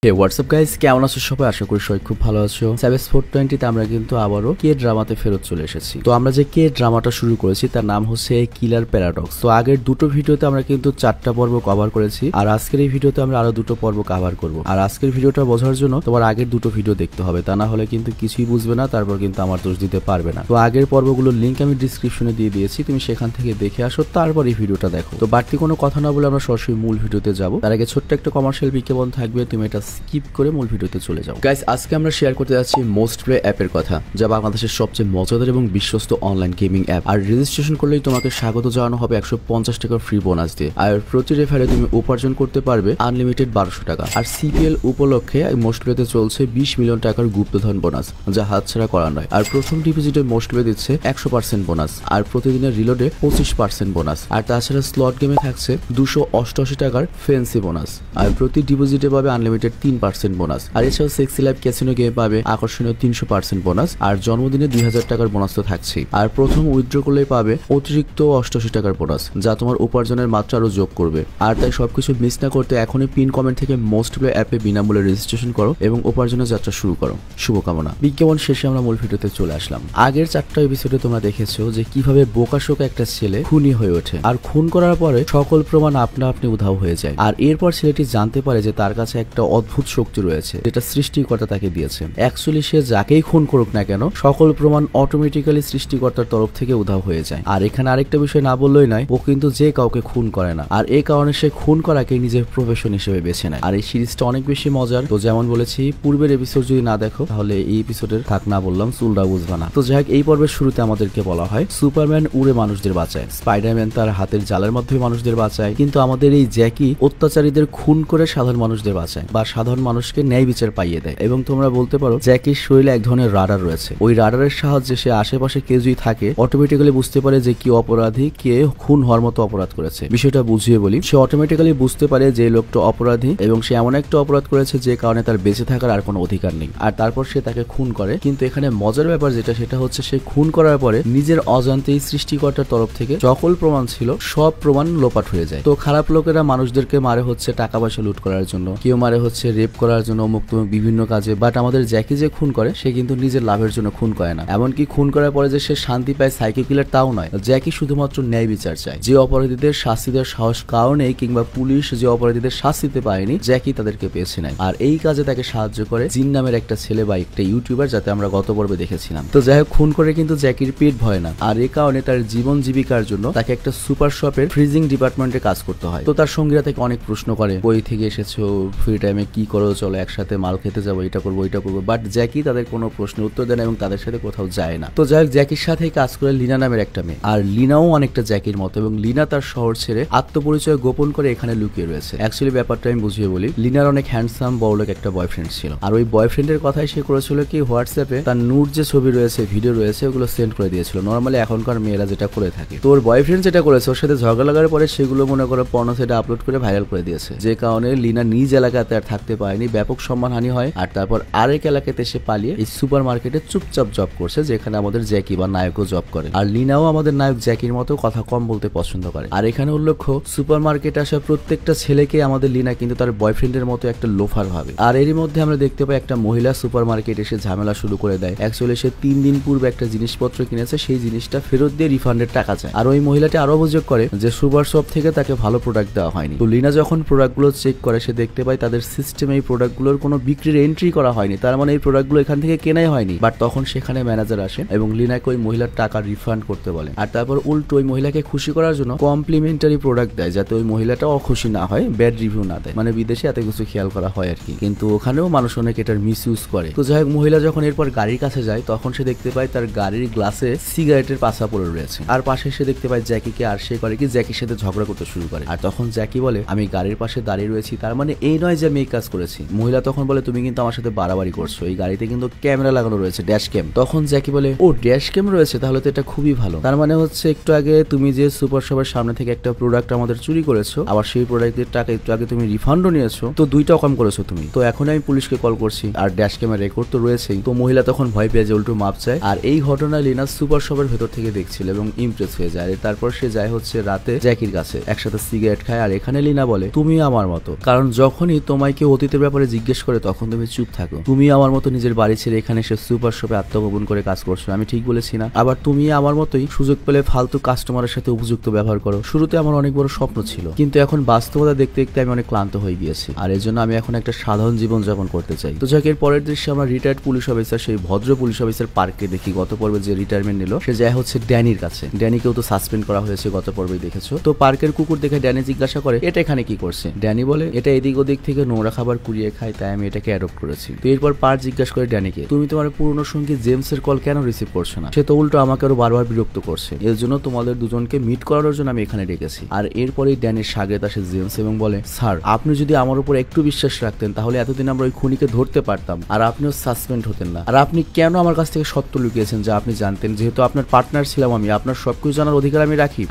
হে WhatsApp guys, কেমন আছো সবাই? আশা করি সবাই খুব ভালো আছো। সাবেস 420 তে আমরা কিন্তু আবারও কে ড্রামাতে ফেরত চলে এসেছি। তো আমরা যে কে ড্রামাটা শুরু করেছি তার নাম হচ্ছে কিলার প্যারাডক্স। তো আগের দুটো ভিডিওতে আমরা কিন্তু 4টা পর্ব কভার করেছি, আর আজকের এই ভিডিওতে আমরা আরো দুটো পর্ব কভার করব। আর আজকের ভিডিওটা বোঝার জন্য তোমার আগের দুটো ভিডিও দেখতে হবে, তা না হলে কিন্তু কিছুই বুঝবে না, তারপর কিন্তু আমার দোষ দিতে পারবে না। তো আগের পর্বগুলোর লিংক আমি ডিসক্রিপশনে দিয়ে দিয়েছি, তুমি সেখান থেকে দেখে আসো, তারপর এই ভিডিওটা দেখো। তো বাড়তি কোনো কথা না বলে আমরা সরাসরি মূল ভিডিওতে যাব। তার আগে ছোট্ট একটা কমার্শিয়াল বিজ্ঞাপন থাকবে, তুমি এটা স্কিপ করে মূল ভিডিওতে চলে যাও। গাইস, আজকে আমরা শেয়ার করতে যাচ্ছি মোস্ট প্লে অ্যাপের কথা, যা বাংলাদেশের সবচেয়ে মজাদার এবং বিশ্বস্ত অনলাইন গেমিং অ্যাপ। আর রেজিস্ট্রেশন করলেই তোমাকে স্বাগত জানানো হবে 150 টাকার ফ্রি বোনাস দিয়ে। আর প্রতি রেফারে তুমি উপার্জন করতে পারবে আনলিমিটেড 1200 টাকা। আর সিপিএল উপলক্ষে মোস্ট প্লেতে চলছে 20 মিলিয়ন টাকার গুপ্তধন বোনাস, যা হাতছাড়া করা নয়। আর প্রথম ডিপোজিটে মোস্ট প্লে দিচ্ছে 100% বোনাস, আর প্রতিদিনের রিলোডে 25% বোনাস। আর তাছাড়া স্লট গেমে থাকছে 288 টাকার ফেন্সি বোনাস। আর প্রতি ডিপোজিটে পাবে আনলিমিটেড 3% বোনাস। আর এছাড়াও সেক্সি লাইভ ক্যাসিনো গেমে পাবে আকর্ষণীয় 300% বোনাস। আর জন্মদিনে 2000 টাকার বোনাস তো থাকছেই। আর প্রথম উইথড্র করলেই পাবে অতিরিক্ত 88 টাকার বোনাস, যা তোমার উপার্জনের মাত্রা আরো যোগ করবে। আর তাই সবকিছু মিস না করতে এখনই পিন কমেন্ট থেকে মোস্ট প্লে অ্যাপে বিনামূল্যে রেজিস্ট্রেশন করো এবং উপার্জনের যাত্রা শুরু করো। শুভকামনা। বিজ্ঞাপন শেষে আমরা মূল ভিডিওতে চলে আসলাম। আগের 4টা এপিসোডে তোমরা দেখেছো যে কিভাবে বোকাশোকা একটা ছেলে খুনি হয়ে ওঠে, আর খুন করার পরে সকল প্রমাণ আপনা আপনি উধাও হয়ে যায়। আর এরপর ছেলেটি জানতে পারে যে তার কাছে একটা অদ্ভুত শক্তি রয়েছে, যেটা সৃষ্টিকর্তা তাকে দিয়েছে। অ্যাকচুয়ালি সে যাকেই খুন করুক না কেন, সকল প্রমাণ অটোমেটিক্যালি সৃষ্টিকর্তার তরফ থেকে উধাও হয়ে যায়। আর এখানে আরেকটা বিষয় না বললেই নয়, ও কিন্তু যে কাউকে খুন করে না, আর এই কারণে সে খুন করাকে নিজের প্রফেশন হিসেবে বেছে নেয়। আর এই সিরিজটা অনেক বেশি মজার। তো যেমন বলেছি, পূর্বের এপিসোড যদি না দেখো তাহলে এই এপিসোডের থাক না বললাম চুলটা বুঝবা না। তো যাই হোক, এই পর্বের শুরুতে আমাদেরকে বলা হয় সুপারম্যান উড়ে মানুষদের বাঁচায়, স্পাইডারম্যান তার হাতের জালের মাধ্যমে মানুষদের বাঁচায়, কিন্তু আমাদের এই জ্যাকি অত্যাচারীদের খুন করে সাধারণ মানুষদের বাঁচায় বা সাধারণ মানুষকে ন্যায় বিচার পাইয়ে দেয়। এবং তোমরা বলতে পারো জ্যাকির শরীরে এক ধরনের রাডার রয়েছে। ওই রাডারের সাহায্যে সে আশেপাশে কেউ যদি থাকে অটোমেটিক্যালি বুঝতে পারে যে কি অপরাধী, কে খুন হওয়ার মতো অপরাধ করেছে। বিষয়টা বুঝিয়ে বলি, সে অটোমেটিক্যালি বুঝতে পারে যে লোকটা অপরাধী এবং সে এমন একটা অপরাধ করেছে যে কারণে তার বেঁচে থাকার আর কোনো অধিকার নেই। আর তারপর সে তাকে খুন করে। কিন্তু এখানে মজার ব্যাপার যেটা, সেটা হচ্ছে সে খুন করার পরে নিজের অজান্তেই সৃষ্টিকর্তার তরফ থেকে সকল প্রমাণ ছিল সব প্রমাণ লোপাট হয়ে যায়। তো খারাপ লোকেরা মানুষদেরকে মারে হচ্ছে টাকা পয়সা লুট করার জন্য, কেউ মারে হচ্ছে রেপ করার জন্য, মুক্ত বিভিন্ন কাজে। বাট আমাদের জ্যাকি যে খুন করে সে কিন্তু নিজের লাভের জন্য খুন করে না। এমনকি খুন করার পরে যে সে শান্তি পায় সাইকো কিলার তাও নয়। জ্যাকি শুধুমাত্র ন্যায় বিচার চায়। যে অপরাধীদের শাস্তি দেওয়ার সাহস কারণেই কিংবা পুলিশ যে অপরাধীদের শাস্তি দিতে পারেনি, জ্যাকি তাদেরকে পেয়েছে নেয়। আর এই কাজে তাকে সাহায্য করে জিন নামের একটা ছেলে বা একটা ইউটিউবার, যাতে আমরা গত পর্বে দেখেছিলাম। তো যাই হোক, খুন করে কিন্তু জ্যাকির পেট ভয় না। আর এই কারণে তার জীবন জীবিকার জন্য তাকে একটা সুপার শপের ফ্রিজিং ডিপার্টমেন্টে কাজ করতে হয়। তো তার সঙ্গীরা থেকে অনেক প্রশ্ন করে, কই থেকে এসেছো, ফ্রি টাইমে কি করো, চলো একসাথে মাল খেতে যাবো, এটা করবো ওইটা করবো। বাট জ্যাকি তাদের কোনো প্রশ্নের উত্তর দেয় না এবং তাদের সাথে কোথাও যায় না। তো যাই হোক, জ্যাকির সাথে কাজ করে লিনা নামের একটা মেয়ে। আর লিনাও অনেকটা জ্যাকির মতো, এবং লিনা তার শহর ছেড়ে আত্মপরিচয় গোপন করে এখানে লুকিয়ে রয়েছে। অ্যাকচুয়ালি ব্যাপারটা আমি বুঝিয়ে বলি, লিনার অনেক হ্যান্ডসাম বড়লোক একটা বয়ফ্রেন্ড ছিল। আর ওই বয়ফ্রেন্ডের কথাই সে করেছিল কি, হোয়াটসঅ্যাপে তার নূর যে ছবি রয়েছে, ভিডিও রয়েছে, ওগুলো সেন্ড করে দিয়েছিল। নর্মালি এখনকার মেয়েরা যেটা করে থাকে। তো ওর বয়ফ্রেন্ড যেটা করেছে, ওর সাথে ঝগড়া লাগার পরে সেগুলো মনে করে পর্নো সাইটে আপলোড করে ভাইরাল করে দিয়েছে, যে কারণে লিনা নিজ এলাকাতে আর থাকতে পারেনি, ব্যাপক সম্মানহানি হয়। আর তারপর আরেক এলাকাতে সে পালিয়ে এই সুপার মার্কেটে চুপচাপ জব করছে, যেখানে আমাদের জ্যাকি বা নায়কও জব করে। আর লিনাও আমাদের নায়ক জ্যাকির মতো কথা কম বলতে পছন্দ করে। আর এখানে উল্লেখ্য, সুপার মার্কেটে আসা প্রত্যেকটা ছেলেকে আমাদের লিনা কিন্তু তার বয়ফ্রেন্ডের মতো একটা লোফার ভাবে। আর এরই মধ্যে আমরা দেখতে পাই একটা মহিলা সুপার মার্কেটে এসে ঝামেলা শুরু করে দেয়। অ্যাকচুয়ালি সে 3 দিন পূর্বে একটা জিনিসপত্র কিনেছে, সেই জিনিসটা ফেরত দিয়ে রিফান্ডের টাকা চায়। আর ওই মহিলাটি আরো অভিযোগ করে যে সুপার শপ থেকে তাকে ভালো প্রোডাক্ট দেওয়া হয়নি। তো লিনা যখন প্রোডাক্টগুলো চেক করে, সে দেখতে পায় তাদের সিস্টেমে এই প্রোডাক্টগুলোর কোনো বিক্রির এন্ট্রি করা হয়নি, তার মানে এই প্রোডাক্টগুলো এখান থেকে কেনাই হয়নি। বাট তখন সেখানে ম্যানেজার আসে এবং লিনাকে ওই মহিলার টাকা রিফান্ড করতে বলে। আর তারপর উল্টো ওই মহিলাকে খুশি করার জন্য কমপ্লিমেন্টারি প্রোডাক্ট দেয়, যাতে ওই মহিলাটা অখুশি না হয়, ব্যাড রিভিউ না দেয়। মানে বিদেশে এত কিছু খেয়াল করা হয় আর কি, কিন্তু ওখানেও মানুষ অনেক এটার মিস ইউজ করে। তো যাই হোক, মহিলা যখন এরপর গাড়ির কাছে যায়, তখন সে দেখতে পায় তার গাড়ির গ্লাসে সিগারেটের পাশা পড়ে রয়েছে। আর পাশে সে দেখতে পায় জ্যাকিকে, আর সে করে কি জ্যাকির সাথে ঝগড়া করতে শুরু করে। আর তখন জ্যাকি বলে, আমি গাড়ির পাশে দাঁড়িয়ে রয়েছি, তার মানে এই নয় যে আমি এই কাজ করেছি। মহিলা তখন বলে, তুমি কিন্তু আমার সাথে বাড়াবাড়ি করছো, এই গাড়িতে কিন্তু ক্যামেরা লাগানো রয়েছে, ড্যাশ ক্যাম। তখন জ্যাকি বলে, ও ড্যাশ ক্যাম রয়েছে, তাহলে তো এটা খুবই ভালো। তার মানে হচ্ছে একটু আগে তুমি যে সুপার শপের সামনে থেকে একটা প্রোডাক্ট আমাদের চুরি করেছো, আবার সেই প্রোডাক্টের টাকা একটু আগে তুমি রিফান্ডও নিয়েছো, তো দুইটা কম করেছো তুমি। তো এখন আমি পুলিশকে কল করছি, আর ড্যাশ ক্যামের রেকর্ড তো রয়েছেই। তো মহিলা তখন ভয় পেয়ে যে উল্টো মাপ চায়। আর এই ঘটনা লিনা সুপার শপের ভেতর থেকে দেখছিল এবং ইমপ্রেস হয়ে যায়। তারপর সে যায় হচ্ছে রাতে জ্যাকির কাছে, একসাথে সিগারেট খায়। আর এখানে লিনা বলে, তুমি আমার মতো, কারণ যখনই তোমায় কেউ অতীতের ব্যাপারে জিজ্ঞেস করে তখন তুমি চুপ থাকো। তুমি আমার মতো নিজের বাড়ি ছেড়ে এখানে এসে সুপার শপে আত্মগোপন করে কাজ করছো, আমি ঠিক বলেছি না? আবার তুমি আমার মতোই সুযোগ পেলে ফালতু কাস্টমারের সাথে উপযুক্ত ব্যবহার করো। শুরুতে আমার অনেক বড় স্বপ্ন ছিল, কিন্তু এখন বাস্তবতা দেখতে দেখতে আমি অনেক ক্লান্ত হয়ে গিয়েছি, আর এর জন্য আমি এখন একটা সাধারণ জীবন যাপন করতে চাই। তো যাক, এর পরের দৃশ্যে আমরা রিটায়ার্ড পুলিশ অফিসার, সেই ভদ্র পুলিশ অফিসার পার্ককে দেখি। গত পর্বে যে রিটায়ারমেন্ট নিল সে যায় হচ্ছে ড্যানির কাছে। ড্যানিকেও তো সাসপেন্ড করা হয়েছে, গত পর্বেই দেখেছো। তো পার্কের কুকুর দেখে ড্যানি জিজ্ঞাসা করে এটা এখানে কি করছে। ড্যানি বলে এটা এদিক ওদিক থেকে নোংরা খাবার কুড়িয়ে খায়, তাই আমি এটাকে অ্যাডপ্ট করেছি। তো এরপর পার্ক জিজ্ঞাসা করে ড্যানিকে, তুমি তোমার পুরনো সঙ্গী জেমসের কল কেন রিসিভ করছো না? সে তো উল্টো আমাকে আরো বারবার বিরক্ত করছে। এর জন্য তোমাদের দুজনকে মিট করানোর জন্য আমি এখানে ডেকেছি। আর এরপরেই ড্যানির সাগরেদ আসে জেমস এবং বলে, স্যার আপনি যদি আমার উপর একটু বিশ্বাস রাখতেন তাহলে এতদিন আমরা ওই খুনিকে ধরতে পারতাম, আর আপনিও সাসপেন্ড হতেন না। আর আপনি কেন আমার কাছ থেকে সত্য লুকিয়েছেন যা আপনি জানতেন? যেহেতু আপনার পার্টনার ছিলাম আমি, আপনার সবকিছু জানার অধিকার আমি রাখি,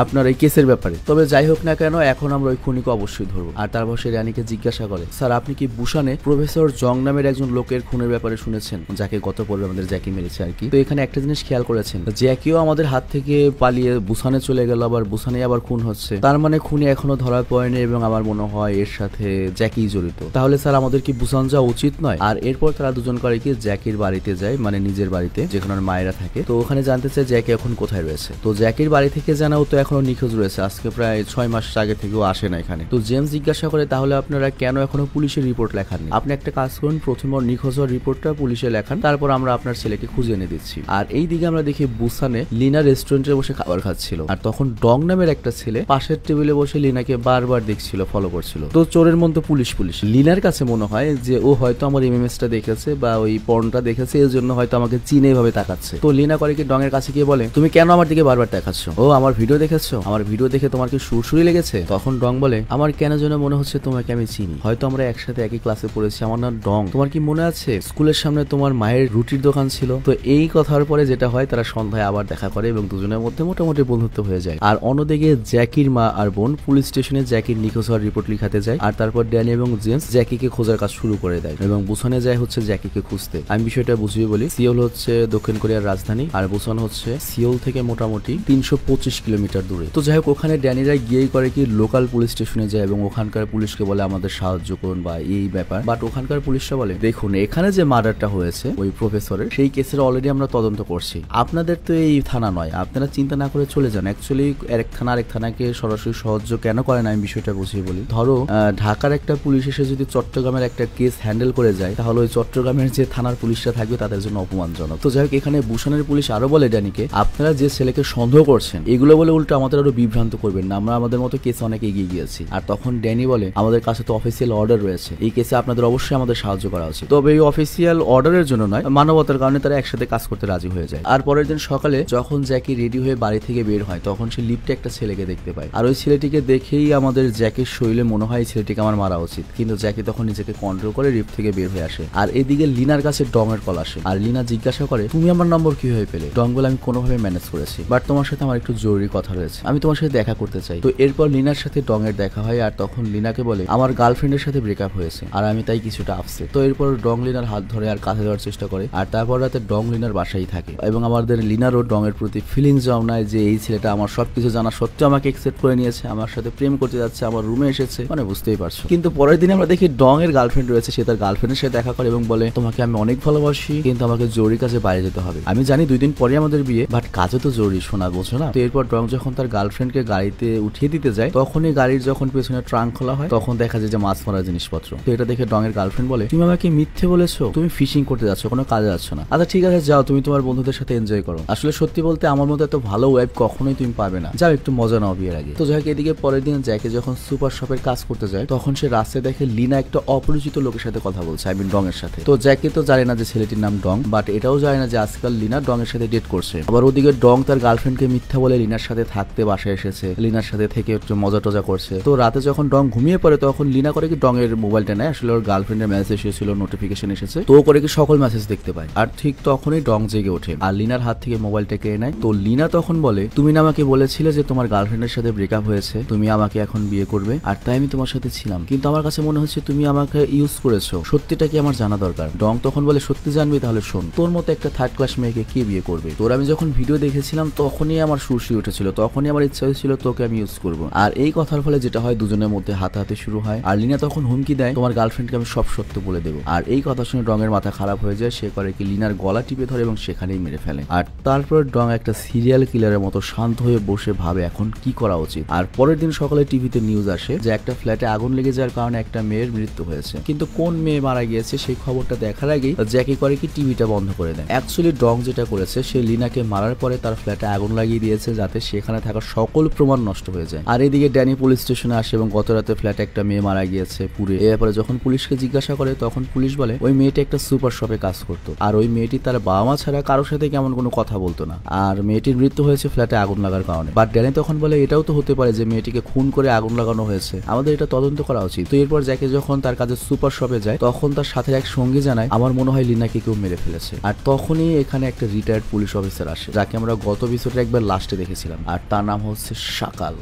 আপনার এই কেসের ব্যাপারে। তবে যাই হোক না কেন, এখন আমরা ওই খুনিকে অবশ্যই ধরবো। আর তারপর সে রানীকে জিজ্ঞাসা করে, স্যার আপনি কি বুসানে প্রফেসর জং নামের একজন লোকের খুনের ব্যাপারে শুনেছেন, যাকে গত পর্বে আমাদের জ্যাকি মেরেছে আর কি? তো এখানে একটা জিনিস খেয়াল করেছেন, জ্যাকিও আমাদের হাত থেকে পালিয়ে বুসানে চলে গেল, আবার বুসানে আবার খুন হচ্ছে। তার মানে খুনি এখনো ধরা পড়েনি এবং আমার মনে হয় এর সাথে জ্যাকি জড়িত। তাহলে স্যার আমাদের কি বুসান যাওয়া উচিত নয়? আর এরপর তারা দুজন করে কি জ্যাকির বাড়িতে যায়, মানে নিজের বাড়িতে যেখানে মায়েরা থাকে। তো ওখানে জানতে চায় জ্যাকি এখন কোথায় রয়েছে। তো জ্যাকির বাড়ি থেকে জানাও তো এখনো নিখোঁজ রয়েছে, আজকে প্রায় 6 মাস আগে থেকেও আসে না এখানে। তো জেমস জিজ্ঞাসা করে, তাহলে আপনারা কেন এখনো পুলিশের রিপোর্ট লেখাননি? আপনি একটা কাজ করুন, প্রথমে নিখোঁজ হওয়ার রিপোর্টটা পুলিশে লেখান, তারপর আমরা আপনার ছেলেকে খুঁজে এনে দিচ্ছি। আর এই দিকে আমরা দেখি বুসানে লিনা রেস্টুরেন্টে বসে খাবার খাচ্ছিল, আর তখন ডং নামের একটা ছেলে পাশের টেবিলে বসে লিনাকে বারবার দেখছিল, ফলো করছিল। তো চোরের মতো পুলিশ লিনার কাছে মনে হয় যে ও হয়তো আমার এমএমএসটা দেখেছে বা ওই পর্নটা দেখেছে, এর জন্য হয়তো আমাকে চিনে এভাবে তাকাচ্ছে। তো লিনা করে কি ডং এর কাছে গিয়ে বলে, তুমি কেন আমার দিকে বারবার তাকাচ্ছ? ও আমার ভিডিও দেখেছো? আমার ভিডিও দেখে তোমার কি সুরসুরি লেগেছে? তখন ডং বলে, আমার কেন যেন মনে হচ্ছে তোমাকে আমি চিনি, হয়তো আমরা একসাথে একই ক্লাসে পড়েছি। আমার নাম ডং, তোমার কি মনে আছে স্কুলের সামনে তোমার মায়ের রুটির দোকান ছিল? তো এই কথার পরে যেটা হয়, তারা সন্ধ্যায় আবার দেখা করে এবং দুজনের মধ্যে মোটামুটি বন্ধুত্ব হয়ে যায়। আর অন্যদিকে জ্যাকির মা আর বোন পুলিশ স্টেশনে জ্যাকির নিখোঁজ হওয়ার রিপোর্ট লিখাতে যায়, আর তারপর ড্যানি এবং জেমস জ্যাকিকে খোঁজার কাজ শুরু করে দেয় এবং বুসানে যায় হচ্ছে জ্যাকিকে খুঁজতে। আমি বিষয়টা বুঝিয়ে বলি, সিওল হচ্ছে দক্ষিণ কোরিয়ার রাজধানী, আর বুসান হচ্ছে সিওল থেকে মোটামুটি 325 কিলোমিটার দূরে। তো যাই হোক, ওখানে ড্যানিরা গিয়েই করে কি লোকাল পুলিশ স্টেশনে যায় এবং ওখানকার পুলিশকে বলে আমাদের সাহায্য করুন বা এই ব্যাপার। বাট ওখানকার পুলিশরা বলে, দেখুন এখানে যে মার্ডারটা হয়েছে ওই প্রফেসরের, সেই কেসের অলরেডি আমরা তদন্ত করছি, আপনাদের তো এই থানা নয়, আপনারা চিন্তা না করে চলে যান। অ্যাকচুয়ালি এক থানা আরেক থানাকে সরাসরি সাহায্য কেন করে না, আমি বিষয়টা বুঝিয়ে বলি। ধরো ঢাকার একটা পুলিশ এসে যদি চট্টগ্রামের একটা কেস হ্যান্ডেল করে যায়, তাহলে ওই চট্টগ্রামের যে থানার পুলিশরা থাকবে তাদের জন্য অপমানজনক। তো যাই হোক, এখানে বুসানের পুলিশ আরো বলে ড্যানিকে, আপনারা যে ছেলেকে সন্দেহ করছেন এগুলো বলে উল্টো আমাদের আরো বিভ্রান্ত করবেন না, আমরা আমাদের মতো কেসে অনেক এগিয়ে গিয়েছি। আর তখন ড্যানি বলে, আমাদের কাছে তো অফিসিয়াল অর্ডার রয়েছে, এই কেসে আপনাদের অবশ্যই আমাদের সাহায্য করা উচিত। তবে এই অফিসিয়াল অর্ডারের জন্য নয়, মানবতার কারণে তারা একসাথে কাজ করতে রাজি হয়ে যায়। আর পরের দিন সকালে যখন জ্যাকি রেডি হয়ে বাড়ি থেকে বের হয়, তখন সে লিফটে একটা ছেলেকে দেখতে পায়। আর ওই ছেলেটিকে দেখেই আমাদের জ্যাকির শরীরে মনে হয় ছেলেটিকে আমার মারা উচিত, কিন্তু জ্যাকি তখন নিজেকে কন্ট্রোল করে লিফট থেকে বের হয়ে আসে। আর এদিকে লিনার কাছে ডং এর কল আসে, আর লিনা জিজ্ঞাসা করে, তুমি আমার নম্বর কিভাবে পেলে? ডং বলে, আমি কোনোভাবে ম্যানেজ করেছি, বাট তোমার সাথে আমার একটু জরুরি কথা রয়েছে, আমি তোমার সাথে দেখা করতে চাই। তো এরপর লিনার সাথে ডং এর দেখা হয়, আর তখন লিনাকে বলে, আমার গার্লফ্রেন্ডের সাথে ব্রেকআপ হয়েছে আর আমি তাই কিছুটা আপসেট। তো এরপর ডং লিনার হাত ধরে আর কাছে দেওয়ার চেষ্টা করে, আর তারপর রাতে ডং লিনার বাসায় থাকে এবং আমাদের লিনারও ডং এর প্রতি ফিলিংস জন্মায় যে এই ছেলেটা আমার সবকিছু জানা সত্ত্বেও আমাকে একসেপ্ট করে নিয়েছে, আমার সাথে প্রেম করতে যাচ্ছে, আমার রুমে এসেছে, মানে বুঝতেই পারছো। কিন্তু পরের দিন আমরা দেখি ডং এর গার্লফ্রেন্ড রয়েছে, সে তার গার্লফ্রেন্ডের সাথে দেখা করে এবং বলে, তোমাকে আমি অনেক ভালোবাসি, কিন্তু আমাকে জরুরি কাজে বাইরে যেতে হবে। আমি জানি 2 দিন পরে আমাদের বিয়ে, বাট কাজে তো জরুরি, শোনা বোঝো না? তো এরপর ডং যখন তার গার্লফ্রেন্ডকে গাড়িতে উঠিয়ে দিতে যায়, তখনই গাড়ির যখন পেছনে ট্রাঙ্ক খোলা হয়, তখন দেখা যায় যে মাছ মারার জিনিসপত্র। তো এটা দেখে ডং এর গার্লফ্রেন্ড বলে, তুমি আমাকে মিথ্যে বলেছো, তুমি ফিশিং করতে যাচ্ছ, কোনো কাজে যাচ্ছ না। আচ্ছা ঠিক আছে, যাও, তুমি তোমার বন্ধুদের সাথে এনজয় করো। আসলে সত্যি বলতে আমার মতো এত ভালো ওয়াইফ কখনোই তুমি পাবে না, যাও একটু মজা নাও বিয়ের আগে। তো যাই হোক, এদিকে পরের দিন জ্যাকে যখন সুপার শপের কাজ করতে যায়, তখন সে রাস্তায় দেখে লিনা একটা অপরিচিত লোকের সাথে কথা বলছে, আই মিন ডং এর সাথে। তো জ্যাকে তো জানে না যে ছেলেটির নাম ডং, বাট এটাও জানে না যে আজকাল লিনা ডং এর সাথে ডেট করছে। আবার ওদিকে ডং তার গার্লফ্রেন্ডকে মিথ্যা বলে লিনার সাথে থাকতে বাসায় এসেছে, লিনার সাথে থেকে একটু মজা টজা করছে। তো রাতে যখন ডং ঘুমিয়ে পড়ে, তখন লিনা করে কি ডং এর মোবাইলটা নেয়, আসলে ওর গার্লফ্রেন্ডের মেসেজ এসেছিল, নোটিফিকেশন এসেছে, তো করে কি সকল মেসেজ দেখতে পায়। আর ঠিক তখনই ডং জেগে ওঠে আর লিনার হাত থেকে মোবাইলটা কেড়ে নেয়। তো লিনা তখন বলে, তুমি না আমাকে বলেছিলে যে তোমার গার্লফ্রেন্ডের সাথে ব্রেকআপ হয়েছে, তুমি আমাকে এখন বিয়ে করবে, আর তাই আমি তোমার সাথে ছিলাম, কিন্তু আমার কাছে মনে হচ্ছে তুমি আমাকে ইউজ করেছো, সত্যিটা কি আমার জানা দরকার। ডং তখন বলে, সত্যি জানবি? তাহলে শোন, তোর মতো একটা 3rd ক্লাস মেয়েকে কে বিয়ে করবে? তোর আমি যখন ভিডিও দেখেছিলাম তখনই আমার সুরসি উঠেছিল, তখনই আমার ইচ্ছা হয়েছিল তোকে আমি ইউজ করবো। আর এই কথার ফলে যেটা হয়, দুজনের মধ্যে হাতাহাতি শুরু হয়, আর লিনা তখন তখন হুমকি দেয় তোমার গার্লফ্রেন্ডকে আমি সব সত্য বলে দেবো। আর এই কথা শুনে ডং এর মাথা খারাপ হয়ে যায়। সে করে কি লিনার গলা টিপে ধরে এবং সেখানেই মেরে ফেলে। আর তারপর ডং একটা সিরিয়াল কিলারের মতো শান্ত হয়ে বসে ভাবে এখন কি করা উচিত। আর পরের দিন সকালে টিভিতে নিউজ আসে যে একটা ফ্ল্যাটে আগুন লেগে যাওয়ার কারণে একটা মেয়ের মৃত্যু হয়েছে, কিন্তু কোন মেয়ে মারা গিয়েছে সেই খবরটা দেখার আগেই জ্যাকি করে কি টিভিটা বন্ধ করে দেয়। অ্যাকচুয়ালি ডং যেটা করেছে সে লিনাকে মারার পরে তার ফ্ল্যাটে আগুন লাগিয়ে দিয়েছে যাতে সেখানে থাকা সকল প্রমাণ নষ্ট হয়ে যায়। আর এদিকে ড্যানি পুলিশ স্টেশনে আসে এবং গত রাতে ফ্ল্যাটে একটা মেয়ে মারা গিয়েছে পুড়ে। এ ব্যাপারে যখন পুলিশকে জিজ্ঞাসা করে তখন পুলিশ বলে ওই মেয়েটি একটা সুপার শপে কাজ করতো আর ওই মেয়েটি তার বাবা মা ছাড়া কারোর সাথে কেমন কোনো কথা বলতো না, আর মেয়েটির মৃত্যু হয়েছে ফ্ল্যাটে আগুন লাগার কারণে। বাট ড্যানি তখন বলে এটাও তো হতে পারে যে মেয়েটিকে খুন করে আগুন লাগানো হয়েছে, আমাদের এটা তদন্ত করা উচিত। তো এরপর জ্যাকি যখন তার কাছে সুপার শপে যায় তখন তার সাথে এক সঙ্গী জানায় আমার মনে হয় লিনাকে কেউ মেরে ফেলেছে। আর তখনই এখানে একটা রিটায়ার্ড পুলিশ অফিসার আসে যাকে আমরা গত এপিসোডে একবার লাস্টে দেখেছিলাম, আর তার নাম হচ্ছে শাকাল।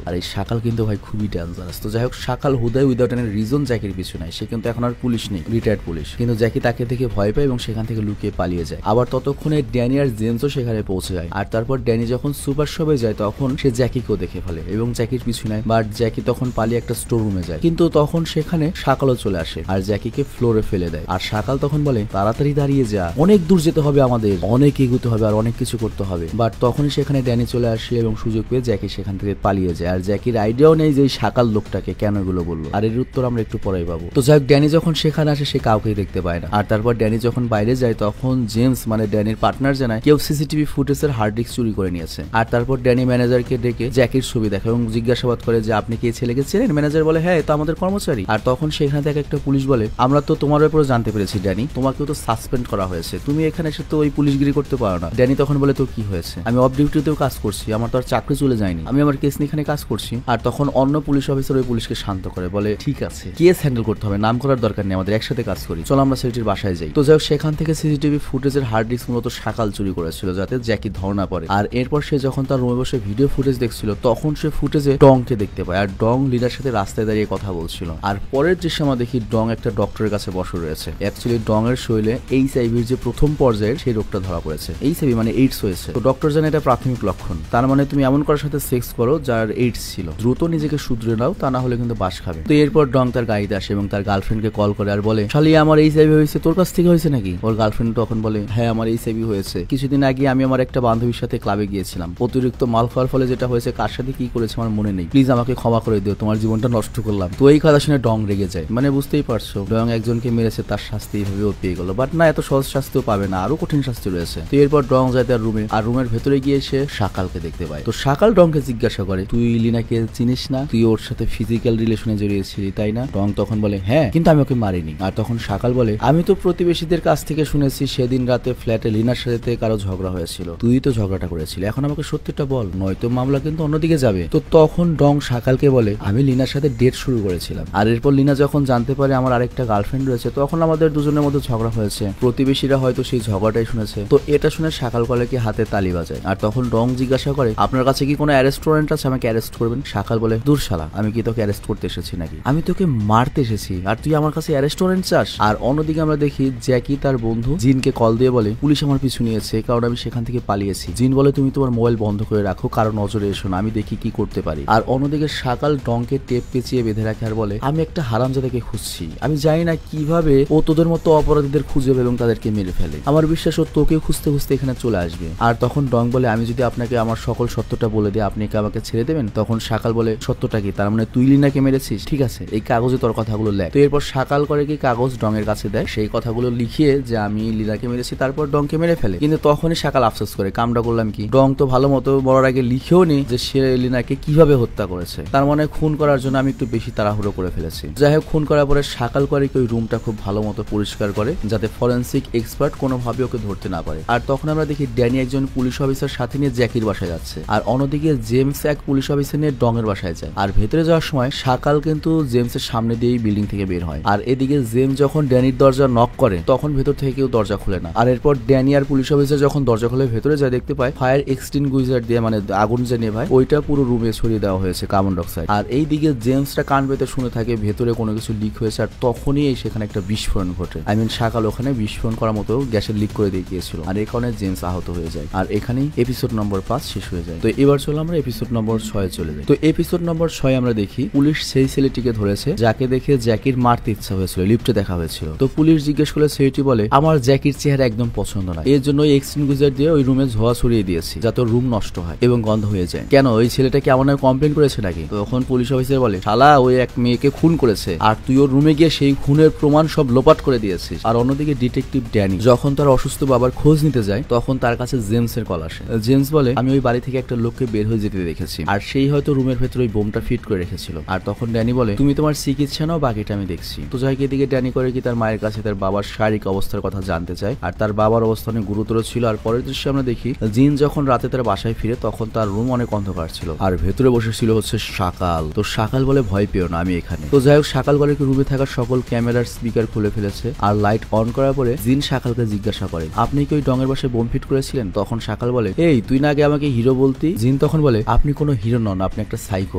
আর এই শাকাল কিন্তু ভাই খুবই ডেঞ্জারাস। তো যাই হোক শাকাল হুদায় উইদাউট এনি রিজন জ্যাকির পিছু নেয়। সে কিন্তু এখন আর পুলিশ নেই, রিটায়ার্ড পুলিশ, কিন্তু জ্যাকি তাকে দেখে ভয় পায় এবং সেখান থেকে লুকিয়ে পালিয়ে যায়। আবার ততক্ষণে ড্যানি আর জেমসও সেখানে পৌঁছে যায়। আর তারপর ড্যানি যখন সুপার শপে যায় তখন সে জ্যাকিকেও দেখে ফেলে এবং জ্যাকির পিছু নেয়। বাট জ্যাকি তখন পালিয়ে একটা স্টোর রুমে যায়, কিন্তু তখন সেখানে শাকালও চলে আসে আর জ্যাকিকে ফ্লোরে ফেলে দেয়। আর শাকাল তখন বলে তাড়াতাড়ি দাঁড়িয়ে যা, অনেক দূর যেতে হবে আমাদের, অনেক এগোতে হবে আর অনেক কিছু করতে হবে। বাট তখনই সেখানে ড্যানি চলে আসে এবং সুযোগ পেয়ে জ্যাকি সেখান থেকে পালিয়ে যায়। আর জ্যাকির আইডিয়াও নেই যে শাকাল লোকটাকে কেন এগুলো বললো, আর এর উত্তর আমরা একটু পরেই পাবো। তো যাই হোক ড্যানি যখন সেখানে আসে সে কাউকেই দেখতে পায় না। আর তারপর ড্যানি যখন বাইরে যায় তখন জেমস মানে ড্যানির পার্টনার জানায় কেউ সিসিটিভি ফুটেজের হার্ড ডিস্ক চুরি করে নিয়েছে। আর তারপর ড্যানি ম্যানেজারকে ডেকে জ্যাকির ছবি দেখে এবং জিজ্ঞাসাবাদ করে যে আপনি কি এই ছেলেকে চেনেন? ম্যানেজার বলে হ্যাঁ, তো আমাদের কর্মচারী। আর তখন সেখানে থেকে একটা পুলিশ বলে আমরা তো তোমার ব্যাপারে জানতে পেরেছি ড্যানি, তোমাকেও তো সাসপেন্ড করা হয়েছে, তুমি এখানে এসে তো ওই পুলিশগিরি করতে পারো না। ড্যানি তখন বলে তো কি হয়েছে, আমি অফ ডিউটিতেও কাজ করছি, আমার তো আর চাকরি চলে যায়নি, আমি আমার কেস নিয়ে এখানে কাজ করছি। আর তখন অন্য পুলিশ অফিসার ওই পুলিশকে শান্ত করে বলে ঠিক আছে, কেস হ্যান্ডেল করতে হবে, নাম করার দরকার নেই, আমাদের একসাথে কাজ করি, চলো আমরা ছেলেটির বাসায় যাই। তো যাই হোক সেখান থেকে সিসিটিভি ফুটেজের হার্ড ডিস্ক মূলত শাকাল চুরি করেছিল যাতে জ্যাকি ধরা পড়ে। আর এরপর সে যখন তার রুমে বসে ভিডিও ফুটেজ দেখছিল তখন সে ফুটেজে ডংকে দেখতে পায় আর ডং লিডার সাথে রাস্তায় দাঁড়িয়ে কথা বলছিল। আর পরের দৃশ্যে আমরা দেখি ডং একটা ডক্টরের কাছে বসে রয়েছে। অ্যাকচুয়ালি ডং এর শরীরে এইচআইভির যে প্রথম পর্যায়ের সেই রোগটা ধরা পড়েছে। এইচআইভি মানে এইডস হয়েছে। তো ডক্টর জানে এটা প্রাথমিক লক্ষণ, তার মানে তুমি এমন কারোর সাথে সেক্স করো যার এইডস ছিল, দ্রুত নিজেকে শুধরে নাও, তা না হলে কিন্তু বাস খাবে। তো এরপর ডং তার গাড়িতে আসে এবং তার গার্লফ্রেন্ডকে কল করে আর বলে শালি আমার এইচআইভি হয়েছে, তোর কাছ থেকে হয়েছে নাকি? ওর গার্লফ্রেন্ড তখন বলে হ্যাঁ আমার এইচআইভি হয়েছে, কিছুদিন আগে আমি আমার একটা বান্ধবীর সাথে ক্লাবে গিয়েছিলাম, অতিরিক্ত মাল খাওয়ার ফলে যেটা হয়েছে কার সাথে কি করেছে আমার মনে নেই, প্লিজ আমাকে ক্ষমা করে দিও, তোমার জীবনটা নষ্ট করলাম। তো এই কথা শুনে ডং রেগে যায়, মানে বুঝতেই পারছো ডং একজনকে মেরেছে তার শাস্তি এইভাবে ও পেয়ে গেল। বাট না, এত সহজ শাস্তিও পাবে না, আরো কঠিন শাস্তি রয়েছে। তো এরপর ডং যায় তার রুমে আর রুমের ভেতরে গিয়ে সে শাকালকে দেখতে পায়। তো শাকাল ডংকে জিজ্ঞাসা করে তুই লিনাকে চিনিস না, তুই ওর সাথে ফিজিক্যাল রিলেশনে জড়িয়েছিলি তাই না? ডং তখন বলে হ্যাঁ, কিন্তু আমি ওকে মারিনি। আর তখন শাকাল বলে আমি তো প্রতিবেশীদের কাছ থেকে শুনেছি সেদিন রাতে ফ্ল্যাটে লিনার সাথে কারো ঝগড়া হয়েছিল, তুই তো ঝগড়াটা করেছিলি, এখন আমাকে সত্যিটা বল, নয়তো মামলা কিন্তু অন্যদিকে যাবে। তো তখন ডং শাকালকে বলে আমি লিনার সাথে ডেট শুরু করেছিলাম, আর এরপর লিনা যখন জানতে পারে আমার আরেকটা গার্লফ্রেন্ড রয়েছে তখন আমাদের দুজনের মধ্যে ঝগড়া হয়েছে, প্রতিবেশীরা হয়তো সেই ঝগড়াটাই শুনেছে। তো এটা শুনে শাকাল কলে কি হাতে তালি বাজায়। আর তখন ডং জিজ্ঞাসা করে আপনার কাছে কি কোনো অ্যারেস্ট ওয়ারেন্ট আছে, আমাকে অ্যারেস্ট করবেন? শাকাল বলে দূর শালা, আমি কি তোকে অ্যারেস্ট করতে এসেছি নাকি, আমি তোকে মারতে এসেছি আর তুই আমার কাছে অ্যারেস্ট ওয়ারেন্ট চাস? আর অন্যদিকে আমরা দেখি জ্যাকি তার বন্ধু জিনকে কল দিয়ে বলে পুলিশ আমার পিছু নিয়েছে কারণ আমি সেখান থেকে পালিয়েছি। জিন বলে তুমি তোমার মোবাইল বন্ধ করে রাখো, কারো নজরে এসো না, আমি দেখি কি করতে পারি। আর অন্যদিকে শাকাল ডংকে টেপ পেঁচিয়ে বেঁধে রাখে আর বলে আমি একটা হারামজাদাকে খুঁজছি, আমি জানি না কিভাবে ও তোদের মতো অপরাধীদের খুঁজে এবং তাদেরকে মেরে ফেলে, আমার বিশ্বাস ও তোকে খুঁজতে খুঁজতে এখানে চলে আসবে। আর তখন ডং বলে আমি যদি আপনাকে আমার সকল সত্যটা বলে দিই আপনি কি আমাকে ছেড়ে দেবেন? তখন শাকাল বলে সত্যটা কি, তার মানে তুই লিনাকে মেরেছিস? ঠিক আছে, এই কাগজে তোর কথাগুলো লেখ। তো এরপর শাকাল করে কি কাগজ ডং এর কাছে দেয়, সেই কথাগুলো লিখিয়ে যে আমি লিনাকে মেরেছি, তারপর ডংকে মেরে ফেলে। কিন্তু তখনই শাকাল আফসোস করে কামটা করলাম কি, ডং তো ভালো মতো মরার আগে লিখেও নি যে সে লিনাকে কিভাবে হত্যা করেছে, তার মানে খুন করার জন্য আমি একটু বেশি তাড়াহুড়ো করে ফেলেছি। যাই হোক খুন করার পরে শাকাল করে কি ওই রুমটা খুব ভালো মতো পরিষ্কার করে যাতে ফরেন্সিক এক্সপার্ট কোনোভাবে ওকে ধরতে না পারে। আর তখন আমরা দেখি ড্যানি একজন পুলিশ অফিসার সাথে নিয়ে জ্যাকির বাসায় যাচ্ছে, আর অন্যদিকে জেমস এক পুলিশ অফিসার নিয়ে ডং এর বাসায় যায়। আর ভেতরে যাওয়ার সময় শাকাল কিন্তু জেমসের সামনে দিয়েই বিল্ডিং থেকে বের হয়। আর এদিকে জেমস যখন ড্যানির দরজা নক করে তখন ভেতর থেকে কেউ দরজা খুলে না। আর এরপর ড্যানি আর পুলিশ অফিসার যখন দরজা খুলে ভেতরে যায় দেখতে পায় ফায়ার এক্সটিংগুইজার দিয়ে মানে আগুন যে নেভায় ওইটা পুরো রুমে ছড়িয়ে দেওয়া হয়েছে কার্বন ডাইঅক্সাইড। আর এইদিকে জেমসটা কান পেতে শুনে থাকে ভেতরে কোনো কিছু লিক হয়েছে, আর তখনই সেখানে একটা বিস্ফোরণ ঘটে। শাকাল ওখানে বিস্ফোরণ করার মতো গ্যাসের লিক করে দিয়ে গিয়েছিল, আর এই কারণে জেমস আহত হয়ে যায়। আর এখানেই এপিসোড নম্বর 5 শেষ হয়ে যায়। তো এবার চলো আমরা এপিসোড নম্বর 6 চলে যাই। তো এপিসোড নম্বর 6 আমরা দেখি পুলিশ সেই ছেলেটিকে ধরেছে যাকে দেখে জ্যাকির মারতে ইচ্ছা হয়েছিল, লিফটে দেখা হয়েছিল। তো পুলিশ জিজ্ঞেস করলে ছেলেটি বলে আমার জ্যাকির চেহারা একদম পছন্দ না, এর জন্য এক্সটিংগুইজার দিয়ে ওই রুমে ধোয়া ছড়িয়ে দিয়েছি যাতে রুম নষ্ট হয় এবং গন্ধ হয়ে যায়। কেন ওই ছেলেটা কি আমার নামে কমপ্লেন করেছে নাকি? তখন পুলিশ অফিসার বলে শালা ওই এক মেয়েকে খুন করেছে আর তুই ওর রুমে গিয়ে সেই খুনের প্রমাণ সব লোপাট করে দিয়েছিস। আর অন্যদিকে ডিটেকটিভ ড্যানি যখন তার অসুস্থ বাবার খোঁজ নিতে যায় তখন তার কাছে জেমস এর কল আসে। জেমস বলে আমি ওই বাড়ি থেকে একটা লোককে বের হয়ে যেতে দেখেছি আর সেই হয়তো রুমের ভেতরে ওই বোমটা ফিট করে রেখেছিল। আর তখন ড্যানি বলে তুমি তোমার চিকিৎসা নাও, বাকিটা আমি দেখছি। তো যাই এদিকে ড্যানি করে কি তার মায়ের কাছে তার বাবার শারীরিক অবস্থার কথা জানতে চায় আর তার বাবার অবস্থা অনেক গুরুতর ছিল। আর পরের দৃশ্যে আমরা দেখি জিন যখন রাতে তার বাসায় ফিরে তখন তার রুম অনেক অন্ধকার ছিল আর ভেতরে বসেছিল হচ্ছে শাকাল। তো শাকাল বলে ভয় পেও না, আমি এখানে। তো যাই হোক শাকাল বলে কি রুমে থাকা সকল ক্যামেরার স্পিকার খুলে ফেলেছে আর লাইট অন করার পরে জিন শাকালকে জিজ্ঞাসা করে আপনি কি ওই ডঙের বাসায় বোম ফিট করেছিলেন? তখন শাকাল বলে এই তুই না আগে আমাকে হিরো বলতি। জিন তখন বলে আপনি কোনো হিরো নন, আপনি একটা সাইকো।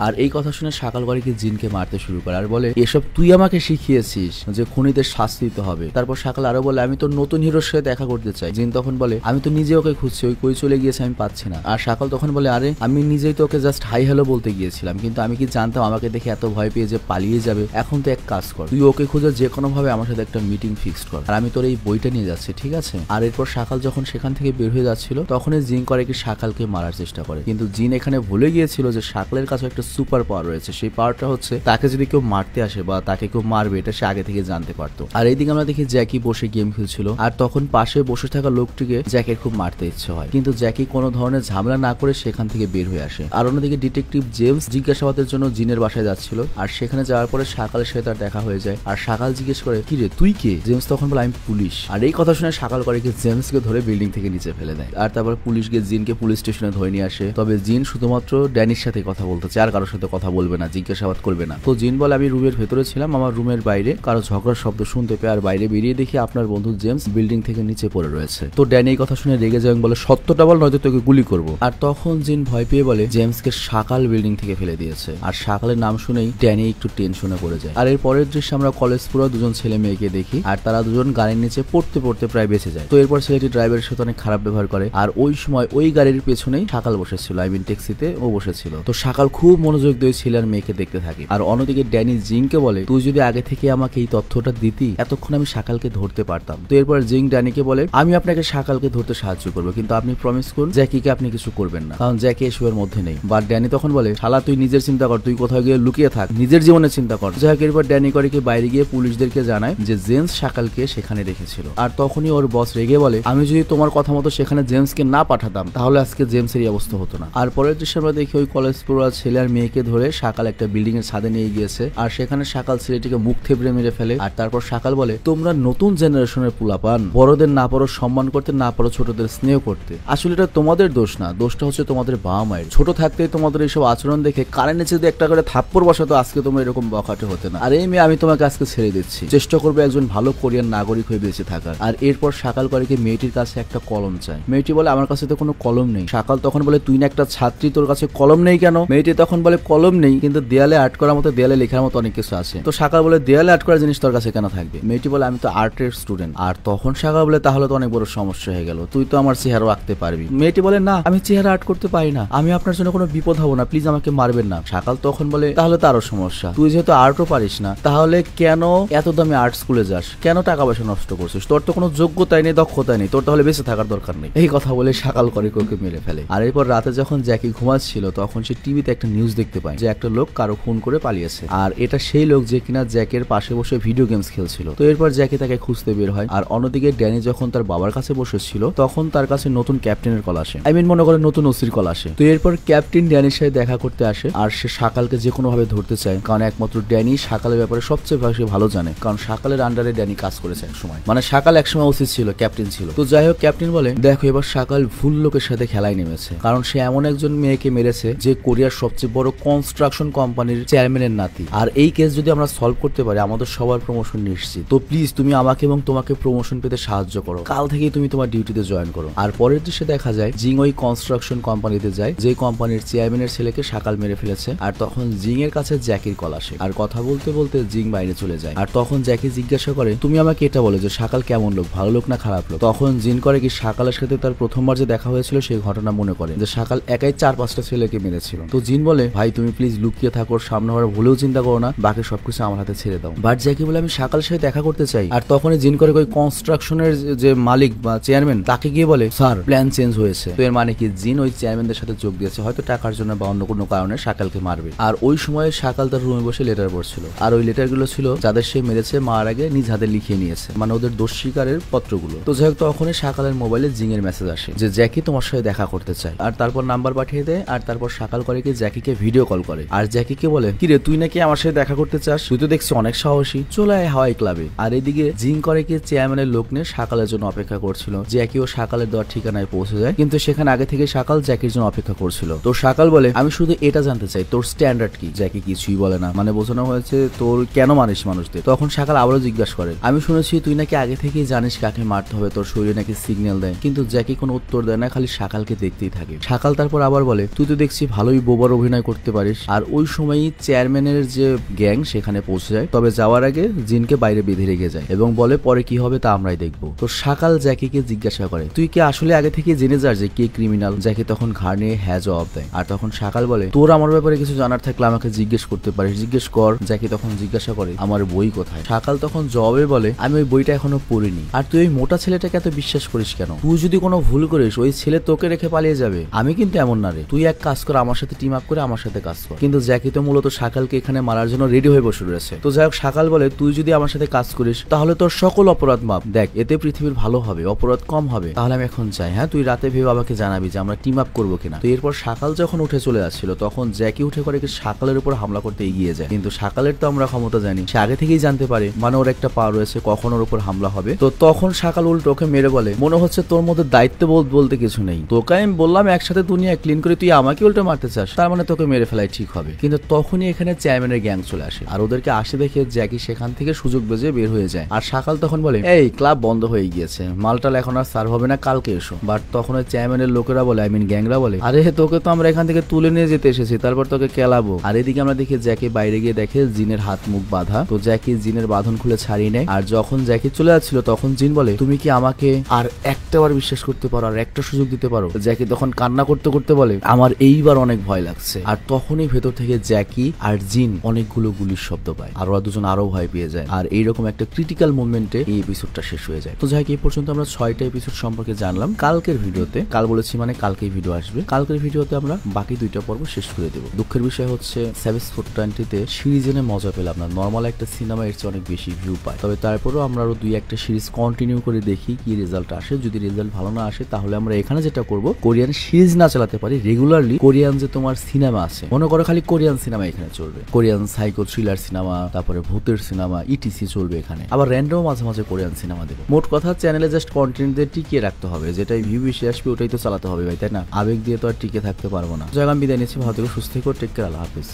আর এই কথা শুনে শাকাল করে কি জিনকে মারতে শুরু করে আর বলে এসব তুই আমাকে শিখিয়েছিস যে খুনিদের শাস্তি দিতে হবে। তারপর শাকাল আরো বলে আমি তো নতুন হিরোর সাথে দেখা করতে চাই। জিন তখন বলে আমি তো নিজে ওকে খুঁজছি, ওই কই চলে গিয়েছে আমি পাচ্ছি না। আর শাকাল তখন বলে আরে আমি নিজেই তো ওকে জাস্ট হাই হ্যালো বলতে গিয়েছিলাম, কিন্তু আমি কি জানতাম আমাকে দেখে এত ভয় পেয়ে যে পালিয়ে যাবে। এখন তো এক কাজ কর, তুই ওকে খুঁজে যে কোনো ভাবে আমার সাথে একটা মিটিং ফিক্সড কর আর আমি তোর এই বইটা নিয়ে যাচ্ছি, ঠিক আছে? আর এরপর শাকাল যখন সেখান থেকে বের হয়ে যাচ্ছিল তখনই জিন করে কি শাকালকে মারার চেষ্টা করে, কিন্তু জিন এখানে ভুলে গিয়েছিল যে শাকালের কাছে একটা সুপার পাওয়ার রয়েছে। সেই পাওয়ারটা হচ্ছে তাকে যদি কেউ মারতে আসে বা তাকে কেউ মারবে এটা সে আগে থেকে জানতে পারতো। আর এইদিকে আমরা দেখি জ্যাকি বসে গেম খেলছিল আর তখন পাশে বসে থাকা লোকটিকে জ্যাকের খুব মারতে ইচ্ছে হয়, কিন্তু জ্যাকি কোনো ধরনের ঝামেলা না করে সেখান থেকে বের হয়ে আসে। আর অন্যদিকে ডিটেকটিভ জেমস জিজ্ঞাসাবাদের জন্য জিনের বাসায় যাচ্ছিল আর সেখানে যাওয়ার পরে শাকালের সাথে তার দেখা হয়ে যায় আর শাকাল জিজ্ঞেস করে কি রে তুই কে? জেমস তখন বলে আমি পুলিশ। আর এই কথা শুনে শাকাল করে কি জেমসকে ধরে বিল্ডিং থেকে নিচে ফেলে দেয় আর তারপর পুলিশ গিয়ে জিনকে পুলিশ স্টেশনে ধরে নিয়ে আসে। তবে জিন শুধুমাত্র ড্যানির সাথে কথা বলতে চায় আর কারোর সাথে কথা বলবে না, জিজ্ঞাসাবাদ করবে না। তো জিন বলে আমি রুমের ভেতরে ছিলাম, আমার রুমের বাইরে কারো ঝগড়ার শব্দ শুনতে পেয়ে আর বাইরে বেরিয়ে দেখি আপনার বন্ধু জেমস বিল্ডিং থেকে নিচে পড়ে রয়েছে। তো ড্যানি এই কথা শুনে রেগে যায় এবং বলে সত্যটা বল নয়তো তোকে গুলি করবো। আর তখন জিন ভয় পেয়ে বলে জেমসকে শাকাল বিল্ডিং থেকে ফেলে দিয়েছে। আর শাকালের নাম শুনেই ড্যানি একটু টেনশনে পড়ে যায়। আর এর পরের দৃশ্যে আমরা কলেজ পুরো দুজন ছেলে মেয়েকে দেখি আর তারা দুজন গাড়ির নিচে পড়তে পড়তে প্রায় বেঁচে যায়। তো এরপর ছেলেটি ড্রাইভারের সাথে অনেক খারাপ ব্যবহার করে আর ওই সময় ওই গাড়ির পেছনেই শাকাল বসেছিল, আই মিন ট্যাক্সিতে ও বসেছিল। তো শাকাল খুব মনোযোগ দিয়ে ছেলে আর মেয়েকে দেখতে থাকে। আর অন্যদিকে ড্যানি জিনকে বলে তুই যদি আগে থেকে আমাকে এই তথ্যটা দিতি এতক্ষণ আমি শাকালকে ধরতে পারতাম। তো এরপর জিং ড্যানিকে বলে আমি আপনাকে শাকালকে ধরতে সাহায্য করবো, কিন্তু আপনি প্রমিস করুন জ্যাকিকে আপনি কিছু করবেন না, কারণ জ্যাকি এসবের মধ্যে নেই। বাট ড্যানি তখন বলে শালা তুই নিজের চিন্তা কর, তুই কোথাও গিয়ে লুকিয়ে থাক, নিজের জীবনে চিন্তা কর। যাই হোক এরপর ড্যানি করে কি বাইরে গিয়ে পুলিশদেরকে জানায় যে জেমস শাকালকে সেখানে রেখেছিল। আর তখনই ওর বস রেগে বলে আমি যদি তোমার কথা মতো সেখানে জেমসকে না পাঠাতাম তাহলে আজকে জেমসের এই অবস্থা হতো না। আর পরের দৃশ্যে আমরা দেখি ওই কলেজ পড়ুয়া ছেলে আর মেয়েকে ধরে শাকাল একটা বিল্ডিং এর ছাদে নিয়ে গিয়েছে আর সেখানে শাকাল ছেলেটিকে মুখ থেবড়ে মেরে ফেলে। আর তারপর শাকাল বলে তোমরা নতুন জেনারেশনের পোলাপান, বড়দের না পারো সম্মান করতে, না পারো ছোটদের স্নেহ করতে। আসলে এটা তোমাদের দোষ না, দোষটা হচ্ছে তোমাদের বাবা মায়ের। ছোট থাকতেই তোমাদের এইসব আচরণ দেখে কারেন্টে যদি একটা করে থাপ্পড় বসাতো আজকে তোমরা এরকম বখাটে হতে না। আর এই মেয়ে আমি তোমাকে আজকে ছেড়ে দিচ্ছি, চেষ্টা করবে একজন ভালো কোরিয়ান নাগরিক হয়ে বেঁচে থাকার। আর এরপর শাকাল করে কি মেয়েটির কাছে একটা কলম চায়। মেয়েটি বলে আমার কাছে তো কোনো কলম নেই। শাকাল তখন বলে তুই না একটা ছাত্রী, তোর কাছে কলম নেই কেন? মেয়েটি তখন বলে কলম নেই, কিন্তু দেয়ালে আর্ট করার মতো, দেয়ালে লেখার মতো অনেক কিছু আছে। তো শাকাল বলে দেয়ালে আর্ট করার জিনিস তোর কাছে কেন থাকবে? মেয়েটি বলে আমি তো আর্টের স্টুডেন্ট। আর তখন শাকাল বলে তাহলে তো অনেক বড় সমস্যা হয়ে গেল, তুই তো আমার চেহারা আঁকতে পারবি। মেয়েটি বলে না আমি চেহারা আর্ট করতে পারি না, আমি আপনার জন্য কোনো বিপদ হবো না, প্লিজ আমাকে মারবেন না। শাকাল তখন বলে তাহলে তো আরো সমস্যা, তুই যেহেতু আর্টও পারিস না তাহলে কেন এত দামি আর্ট স্কুলে যাস, কেন টাকা পয়সা নষ্ট করছিস? তোর তো কোনো যোগ্যতাই নেই, দক্ষতাই নেই, তোর তাহলে বেঁচে থাকার দরকার নেই। এই কথা বলে শাকাল করে ওকে মেরে ফেলে। আর এরপর রাতে যখন জ্যাকি ঘুমাচ্ছিল তখন সে টিভিতে একটা নিউজ দেখতে পায় যে একটা লোক কারো খুন করে পালিয়েছে। আর এটা সেই লোক যে কিনা জ্যাকের পাশে বসে ভিডিও গেমস খেলছিল। তো এরপর জ্যাকি তাকে খুঁজতে বের হয়। আর অন্যদিকে ড্যানি যখন তার বাবার কাছে বসেছিল তখন তার কাছে নতুন ক্যাপ্টেনের কল আসে, আই মিন মনে করে নতুন ওসির কল আসে। তো এরপর ক্যাপ্টেন ড্যানির সাথে দেখা করতে আসে আর সে শাকালকে যে কোনো ভাবে ধরতে চায়, কারণ একমাত্র ড্যানি শাকালের ব্যাপারে সবচেয়ে ভালো জানে, কারণ শাকালের আন্ডারে ড্যানি কাজ করেছে এক সময়, মানে শাকাল একসময় ওসি ছিল, ক্যাপ্টেন ছিল। তো যাই হোক ক্যাপ্টেন বলে দেখো এবার শাকাল ভুল লোকের সাথে খেলায় নেমেছে, কারণ সে এমন একজন মেয়েকে মেরেছে যে কোরিয়ার সবচেয়ে বড় কনস্ট্রাকশন কোম্পানির চেয়ারম্যানের নাতি। আর এই কেস যদি আমরা সলভ করতে পারি আমাদের সবার প্রমোশন নিশ্চিত। তো প্লিজ তুমি আমাকে এবং তোমাকে প্রমোশন পেতে সাহায্য করো, কাল থেকেই তুমি তোমার ডিউটিতে জয়েন করো। আর পরের দৃশ্যে দেখা যায় জিং ওই কনস্ট্রাকশন কোম্পানিতে যায় যে কোম্পানির চেয়ারম্যানের ছেলেকে শাকাল মেরে ফেলেছে। আর তখন জিং এর কাছে জ্যাকির কল আসে আর কথা বলতে বলতে জিং বাইরে চলে যায়। আর তখন জ্যাকি জিজ্ঞাসা করে তুমি আমাকে এটা বলো যে শাকাল কেমন লোক, ভালো লোক না খারাপ লোক? তখন জিন করে কি শাকালের সাথে তার প্রথমবার যে দেখা হয়েছিল সেই ঘটনা মনে করে যে শাকাল একাই 4-5টা ছেলেকে মেরেছিল। তো জিন বলে ভাই তুমি প্লিজ লুকিয়ে থাকো, সামনে হওয়ার ভুলেও চিন্তা করো না, বাকি বাকি সবকিছু আমার হাতে ছেড়ে দাও। বাট জ্যাকি বলে আমি সকালের সাথে দেখা করতে চাই। আর তখনই জিন করে ওই কনস্ট্রাকশনের যে মালিক বা চেয়ারম্যান তাকে গিয়ে বলে স্যার প্ল্যান চেঞ্জ হয়েছে। তো এর মানে কি জিন ওই চেয়ারম্যানদের সাথে যোগ দিয়েছে, হয়তো টাকার জন্য বা অন্য কোনো কারণে শাকালকে মারবে। আর ওই সময় শাকাল তার রুমে বসে লেটার পড়ছিল, আর ওই লেটার গুলো ছিল যাদের সে মেরেছে মার আগে নিজ হাতে লিখিয়ে নিয়েছে, মানে ওদের দোষ স্বীকারের পত্রগুলো। তো যাই হোক তখনই শাকালের মোবাইলে জিনের মেসেজ আসে যে জ্যাকি তোমার সাথে দেখা করতে চায়। আর তারপর নাম্বার পাঠিয়ে দেয়। আর তারপর শাকাল করে কি জ্যাকিকে ভিডিও কল করে। আর জ্যাকিকে বলে কিরে তুই নাকি আমার সাথে দেখা করতে চাস, তুই তো দেখছি অনেক সাহসী, চলে আয় হাওয়াই ক্লাবে। আর এদিকে জিন করে কি চেয়ারম্যানের লোক নিয়ে শাকালের জন্য অপেক্ষা করছিল। জ্যাকি ও শাকালের দেওয়ার ঠিকানায় পৌঁছে যায়, কিন্তু সেখানে আগে থেকে শাকাল জ্যাকির জন্য অপেক্ষা করছিল। তো শাকাল বলে আমি শুধু এটা জানতে চাই তোর স্ট্যান্ডার্ড কি। জ্যাকি কিছুই বলে না, মানে বোঝানো হয়েছে তোর কেন মারিস মানুষদের। তখন শাকাল আবারও জিজ্ঞাসা করে আমি শুনেছি তুই নাকি আগে থেকেই জানিস কাকে মারতে হবে, তোর শরীরে নাকি সিগন্যাল দেয়। কিন্তু জ্যাকি কোনো উত্তর দেয় না, খালি শাকালকে দেখতেই থাকে। শাকাল তারপর আবার বলে তুই তো দেখছি ভালোই বোবার অভিনয় করতে পারিস। আর ওই সময়ই চেয়ারম্যানের যে গ্যাং সেখানে পৌঁছে যায়। তবে যাওয়ার আগে জিনকে বাইরে বেঁধে রেখে যায় এবং বলে পরে কি হবে তা আমরাই দেখবো। তো শাকাল জ্যাকিকে জিজ্ঞাসা করে তুই কি আসলে আগে থেকে জেনে যাস যে কে ক্রিমিনাল। জ্যাকি তখন ঘাড় নিয়ে হ্যাঁ জবাব দেয়। আর তখন শাকাল বলে তোর আমার ব্যাপারে কিছু জানার থাকলে আমাকে জিজ্ঞেস করতে পারিস, জিজ্ঞেস কর। জ্যাকি তখন জিজ্ঞাসা করে আমার বই কোথায়। শাকাল তখন জবাবে বলে আমি ওই বইটা এখনো পড়িনি। আর তুই ওই মোটা ছেলেটাকে এত বিশ্বাস করিস কেন? তুই যদি কোনো ভুল করিস ওই ছেলে তোকে রেখে পালিয়ে যাবে। আমি কিন্তু এমন না রে, তুই এক কাজ কর আমার সাথে টিম আপ করে আমার সাথে কাজ কর। কিন্তু জ্যাকি তো মূলত শাকালকে এখানে মারার জন্য রেডি হয়ে বসে রয়েছে। তো যাই হোক শাকাল বলে তুই যদি আমার সাথে কাজ করিস তাহলে তোর সকল অপরাধ মাপ। দেখ এতে পৃথিবীর ভালো হবে, অপরাধ কম হবে। তাহলে আমি এখন চাই, হ্যাঁ তুই রাতে ভেবে আমাকে জানাবি যে আমরা টিম আপ করবো কিনা। তো এরপর শাকাল যখন উঠে চলে আসছিল তখন জ্যাকি উঠে করে শাকালের উপর হামলা করতে এগিয়ে যায়। কিন্তু শাকালের তো আমরা ক্ষমতা জানি, সে আগে থেকেই জানতে পারে, মানে ওর একটা পা রয়েছে কখন ওর উপর হামলা হবে। তো তখন শাকাল উল্টো ওকে মেরে বলে মনে হচ্ছে তোর মধ্যে দায়িত্ববোধ বলতে কিছু নেই। তোকে আমি বললাম একসাথে দুনিয়া ক্লিন করে তুই আমাকে উল্টো মারতে চাস, তার মানে তোকে মেরে ফেলাই ঠিক হবে। কিন্তু তখনই এখানে চেয়ারম্যানের গ্যাং চলে আসে। আর ওদেরকে আসে দেখে জ্যাকি সেখান থেকে সুযোগ বেজে বের হয়ে যায়। আর শাকাল তখন বলে এই ক্লাব বন্ধ হয়ে গিয়েছে, মালটাল এখন আর সার্ভ হবে না, কালকে এসো। বাট তখন ওই চেয়ারম্যানের লোকেরা বলে গ্যাংরা বলে আরে তোকে তো আমরা এখান থেকে তুলে নিয়ে যেতে এসেছি, তারপর তোকে কেলাবো। আর এদিকে আমরা দেখি জ্যাকি বাইরে গিয়ে দেখে জিনের হাত মুখ বাঁধা। তো জ্যাকি জিনের বাঁধন খুলে ছাড়িয়ে নেয়। আর যখন জ্যাকি চলে যাচ্ছিল তখন জিন বলে তুমি কি আমাকে আর একটাবার বিশ্বাস করতে পারো, আর একটা সুযোগ দিতে পারো। জ্যাকি তখন কান্না করতে করতে বলে আমার এইবার অনেক ভয় লাগছে। আর তখনই ভেতর থেকে জ্যাকি আর জিন অনেকগুলো গুলির শব্দ পায়, আর ওরা দুজন আরো ভয় পেয়ে যায়। আর এইরকম একটা ক্রিটিক্যাল মোমেন্টে এই এপিসোডটা শেষ হয়ে যায়। তো যাই এই পর্যন্ত আমরা 6টা এপিসোড সম্পর্কে জানলাম। কালকের ভিডিওতে, কাল বলেছি মানে কালকেই ভিডিও আসবে, কালকের ভিডিওতে আমরা বাকি 2টা পর্ব শেষ করে দেবো। দুঃখের বিষয় হচ্ছে সেভেন্স 420-তে সিরিজ এনে মজা পেলাম না। নর্মাল একটা সিনেমা এর চেয়ে অনেক বেশি ভিউ পায়। তবে তারপরেও আমরা আরো 2-1টা সিরিজ কন্টিনিউ করে দেখি কি রেজাল্ট আসে। যদি রেজাল্ট ভালো না আসে তাহলে আমরা এখানে যেটা করব, কোরিয়ান সিরিজ না চালাতে পারি, রেগুলারলি কোরিয়ান যে তোমার সিনেমা আছে, মনে করো খালি কোরিয়ান সিনেমা এখানে চলবে। কোরিয়ান সাইকো থ্রিলার সিনেমা, তারপরে ভূতের সিনেমা ইটিসি চলবে এখানে। আবার র্যান্ডম মাঝে মাঝে কোরিয়ান সিনেমা দেবে। মোট কথা চ্যানেলে জাস্ট কন্টেন্ট দিয়ে টিকিয়ে রাখতে হবে, যেটাই ভিউ বেশি আসবে ওটাই তো চালাতে হবে ভাই, তাই না? আবেগ দিয়ে তো আর টিকে থাকতে পারবো না। যাই হোক আমি বিদায় নিচ্ছি, ভালো থেকো, সুস্থ থেকো, টেক কেয়ার, আল্লাহ হাফেজ।